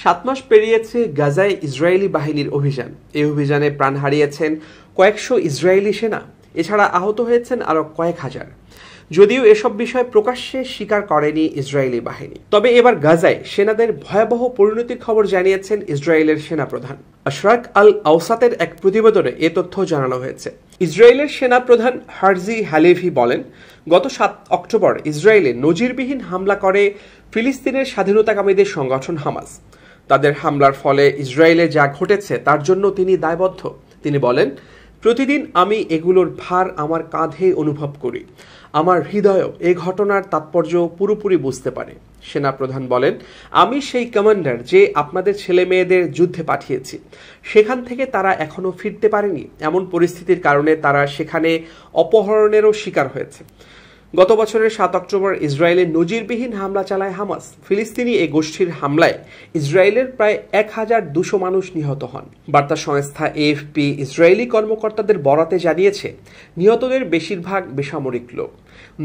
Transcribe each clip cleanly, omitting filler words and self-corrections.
7 মাস পেরিয়েছে গাজায় ইসরায়েলি বাহিনীর অভিযান। এই অভিযানে প্রাণ হারিয়েছেন কয়েকশো ইসরায়েলি সেনা, এছাড়া আহত হয়েছেন আরও কয়েক হাজার। যদিও এসব বিষয় প্রকাশ্যে স্বীকার করেনি ইসরায়েলি বাহিনী। তবে এবার গাজায় সেনাদের ভয়াবহ পরিণতির খবর জানিয়েছেন ইসরায়েলের সেনাপ্রধান। আশরাক আল আওসাতের এক প্রতিবেদনে এ তথ্য জানানো হয়েছে। ইসরায়েলের সেনাপ্রধান হারজি হালেভি বলেন, গত 7 অক্টোবর ইসরায়েলে নজিরবিহীন হামলা করে ফিলিস্তিনের স্বাধীনতাকামীদের সংগঠন হামাস। তাদের হামলার ফলে ইসরায়েলে যা ঘটেছে তার জন্য তিনি দায়বদ্ধ। তিনি বলেন, প্রতিদিন আমি এগুলোর ভার আমার কাঁধে অনুভব করি। আমার হৃদয়ও এই ঘটনার তাৎপর্য পুরোপুরি বুঝতে পারে। সেনাপ্রধান বলেন, আমি সেই কমান্ডার যে আপনাদের ছেলে মেয়েদের যুদ্ধে পাঠিয়েছি। সেখান থেকে তারা এখনো ফিরতে পারেনি। এমন পরিস্থিতির কারণে তারা সেখানে অপহরণেরও শিকার হয়েছে। গত বছরের 7 অক্টোবর ইসরায়েলের নজিরবিহীন হামলা চালায় হামাস। ফিলিস্তিনি এই গোষ্ঠীর হামলায় ইসরায়েলের প্রায় 1200 মানুষ নিহত হন। বার্তা সংস্থা এএফপি ইসরায়েলি কর্মকর্তাদের বরাতে জানিয়েছে, নিহতদের বেশিরভাগ বেসামরিক লোক।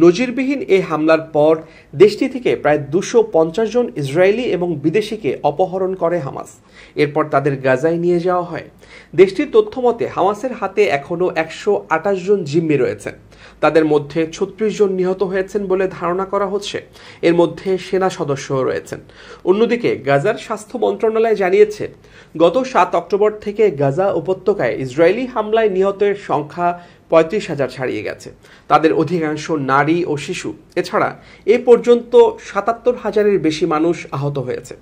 নজিরবিহীন এই হামলার পর দেশটি থেকে প্রায় 250 জন ইসরায়েলি এবং বিদেশিকে অপহরণ করে হামাস। এরপর তাদের গাজায় নিয়ে যাওয়া হয়। দেশটির তথ্য মতে হামাসের হাতে এখনও 128 জন জিম্মি রয়েছেন। তাদের মধ্যে 36 জন নিহত হয়েছেন বলে ধারণা করা হচ্ছে। এর মধ্যে সেনা সদস্যও রয়েছেন। অন্যদিকে গাজার স্বাস্থ্য মন্ত্রণালয় জানিয়েছে, গত 7 অক্টোবর থেকে গাজা উপত্যকায় ইসরায়েলি হামলায় নিহতের সংখ্যা 35,000 ছাড়িয়ে গেছে। তাদের অধিকাংশ নারী ও শিশু। এছাড়া এ পর্যন্ত 77,000-এর বেশি মানুষ আহত হয়েছে।